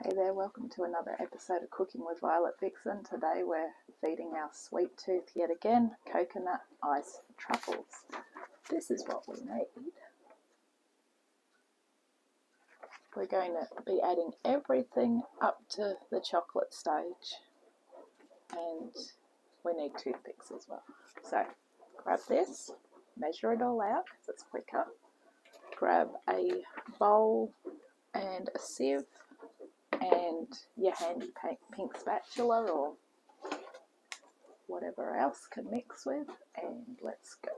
Hey there, welcome to another episode of Cooking with Violet Vixen. Today we're feeding our sweet tooth yet again, coconut ice truffles. This is what we need. We're going to be adding everything up to the chocolate stage, and we need toothpicks as well. So grab this, measure it all out because it's quicker. Grab a bowl and a sieve and your handy pink spatula or whatever else can mix with, and let's go.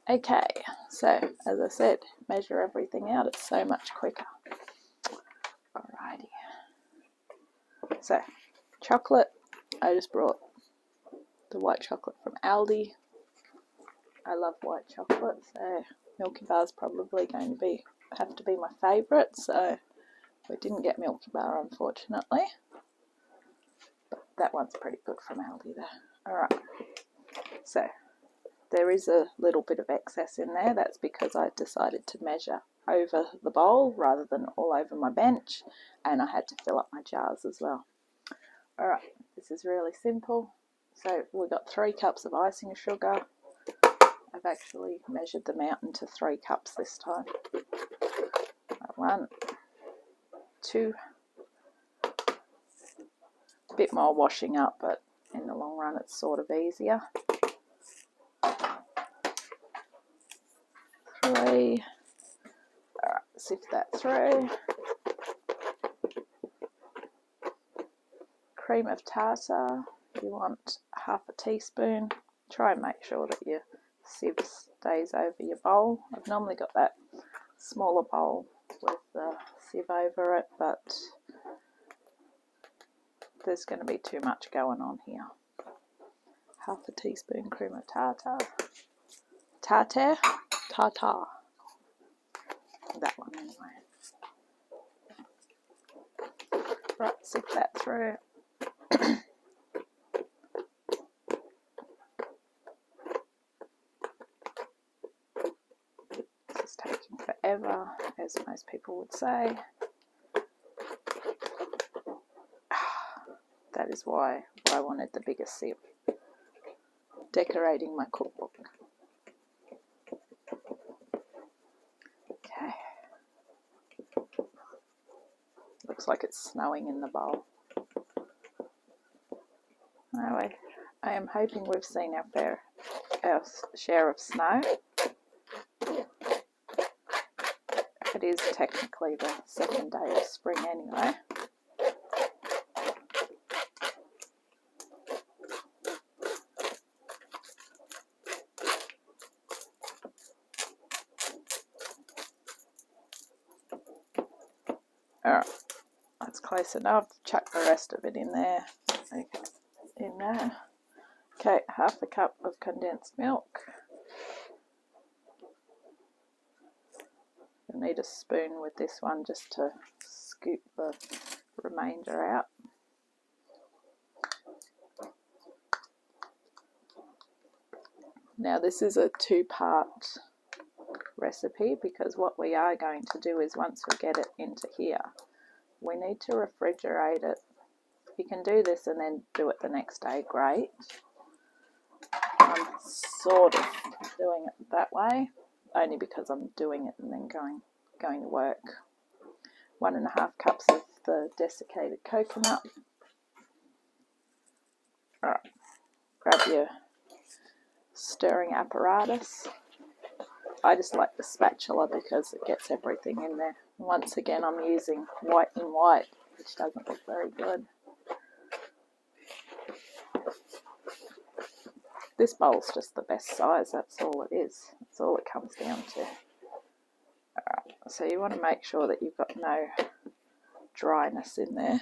Okay, so as I said, measure everything out, it's so much quicker. Alrighty, so chocolate, I just brought the white chocolate from Aldi. I love white chocolate, so Milky Bar's probably going to have to be my favourite, so we didn't get Milky Bar unfortunately, but that one's pretty good from Aldi there. Alright, so there is a little bit of excess in there. That's because I decided to measure over the bowl rather than all over my bench, and I had to fill up my jars as well. Alright, this is really simple. So we've got 3 cups of icing sugar. I've actually measured them out into 3 cups this time. 1, 2, a bit more washing up, but in the long run it's sort of easier. 3. Alright, sift that through. Cream of tartar, you want half a teaspoon. Try and make sure that your sieve stays over your bowl. I've normally got that smaller bowl with the sieve over it, but there's going to be too much going on here. Half a teaspoon cream of tartar. Tartar? That one anyway. Right, sift that through. This is taking forever, as most people would say. That is why I wanted the biggest sieve. Decorating my cookbook. Okay. Looks like it's snowing in the bowl. Anyway, I am hoping we've seen our share of snow. It is technically the second day of spring anyway. Alright, that's close enough. Chuck the rest of it in there. Okay, in there. Okay, half a cup of condensed milk. You'll need a spoon with this one just to scoop the remainder out. Now this is a 2-part recipe because what we are going to do is once we get it into here, we need to refrigerate it. You can do this and then do it the next day, great. I'm sort of doing it that way, only because I'm doing it and then going to work. 1.5 cups of the desiccated coconut. Alright, grab your stirring apparatus. I just like the spatula because it gets everything in there. Once again, I'm using white in white, which doesn't look very good. This bowl's just the best size, that's all it is. That's all it comes down to. Alright, so you want to make sure that you've got no dryness in there.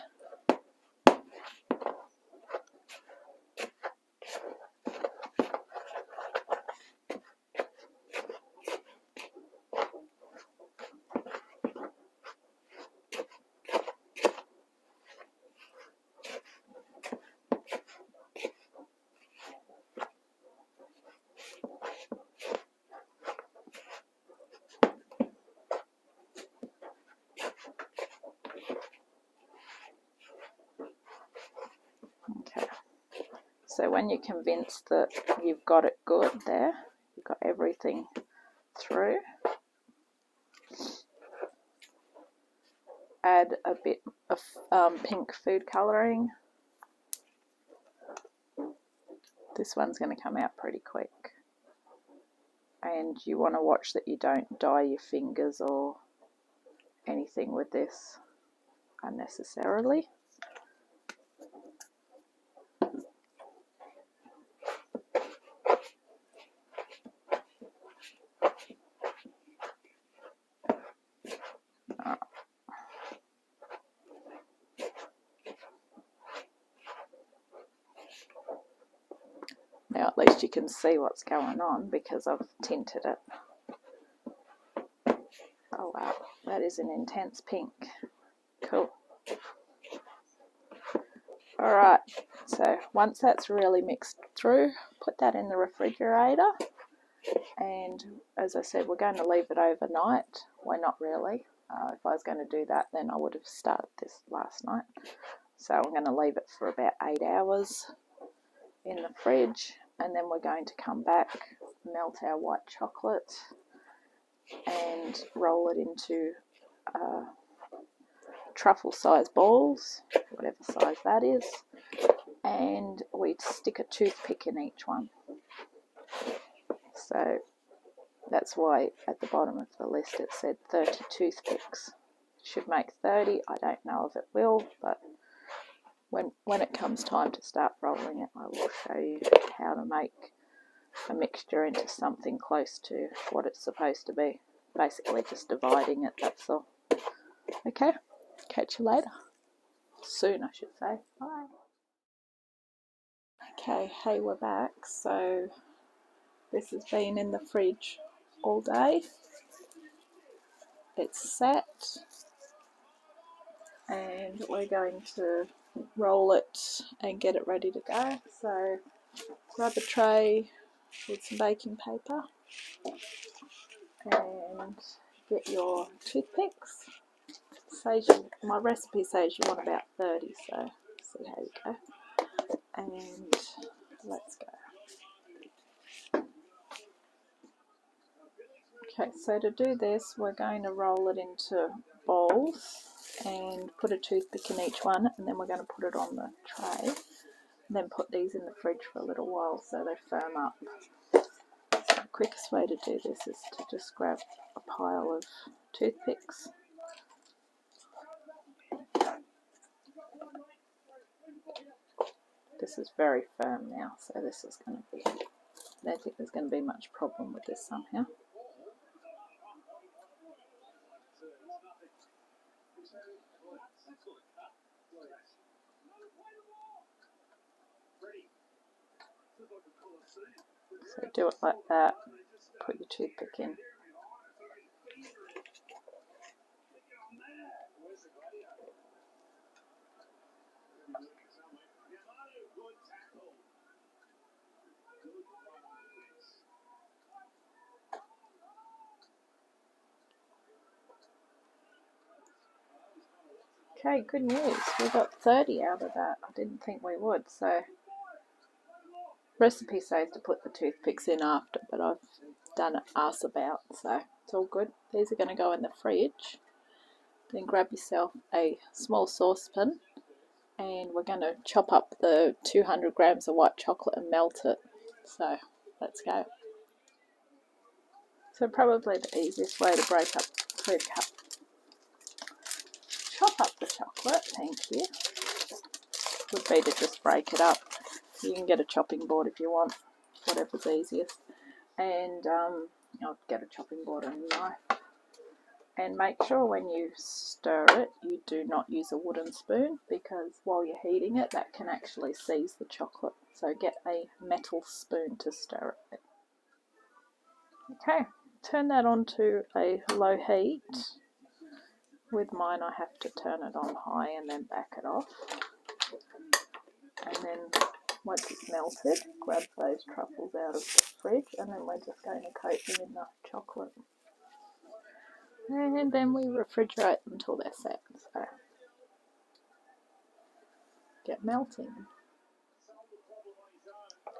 So when you're convinced that you've got it good there, you've got everything through, add a bit of pink food colouring. This one's going to come out pretty quick. And you want to watch that you don't dye your fingers or anything with this unnecessarily. Now at least you can see what's going on because I've tinted it. Oh wow, that is an intense pink. Cool. Alright, so once that's really mixed through, put that in the refrigerator. And as I said, we're going to leave it overnight. Well, not really. If I was going to do that, then I would have started this last night. So I'm going to leave it for about 8 hours in the fridge, and then we're going to come back, melt our white chocolate and roll it into truffle size balls, whatever size that is, and we stick a toothpick in each one. So that's why at the bottom of the list it said 30 toothpicks. It should make 30. I don't know if it will, but when it comes time to start rolling it, I will show you how to make a mixture into something close to what it's supposed to be. Basically just dividing it, that's all. Okay, catch you later. Soon, I should say. Bye. Okay, hey, we're back. So this has been in the fridge all day. It's set, and we're going to roll it and get it ready to go. So grab a tray with some baking paper and get your toothpicks. My recipe says you want about 30, so see how you go. And let's go. Okay, so to do this, we're going to roll it into balls and put a toothpick in each one, and then we're going to put it on the tray, and then put these in the fridge for a little while so they firm up. So the quickest way to do this is to just grab a pile of toothpicks. This is very firm now, so this is going to be, I don't think there's going to be much problem with this somehow. So do it like that, put your toothpick in. Okay, good news. We got 30 out of that. I didn't think we would. So, recipe says to put the toothpicks in after, but I've done it arse about, so it's all good. These are going to go in the fridge. Then grab yourself a small saucepan, and we're going to chop up the 200 grams of white chocolate and melt it. So, let's go. So probably the easiest way to break up chop up the chocolate, thank you, would be to just break it up. You can get a chopping board if you want, whatever's easiest. And I'll get a chopping board and a knife. And make sure when you stir it, you do not use a wooden spoon, because while you're heating it, that can actually seize the chocolate. So get a metal spoon to stir it with. Okay, turn that on to a low heat. With mine, I have to turn it on high and then back it off. And then once it's melted, grab those truffles out of the fridge, and then we're just going to coat them in the chocolate. And then we refrigerate them until they're set. So get melting.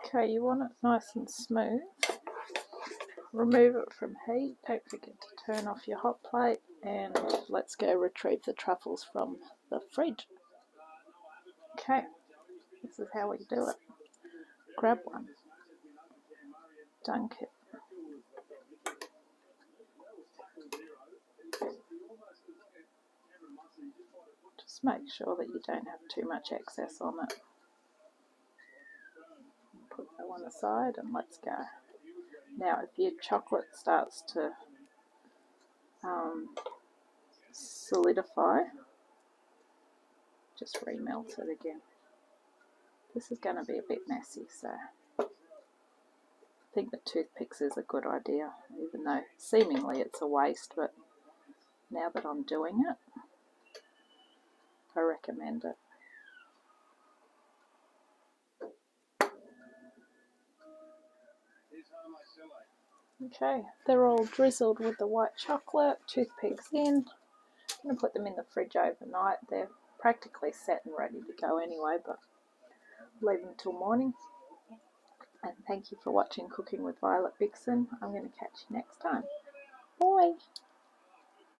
Okay, you want it nice and smooth. Remove it from heat. Don't forget to turn off your hot plate, and let's go retrieve the truffles from the fridge. Okay, this is how we do it. Grab one, dunk it. Just make sure that you don't have too much excess on it. Put that one aside and let's go. Now if your chocolate starts to solidify, just remelt it again. This is going to be a bit messy, so I think the toothpicks is a good idea, even though seemingly it's a waste, but now that I'm doing it, I recommend it. Okay, they're all drizzled with the white chocolate, toothpicks in. I'm going to put them in the fridge overnight. They're practically set and ready to go anyway, but leave them till morning. And thank you for watching Cooking with Violet Vixen. I'm going to catch you next time. Bye!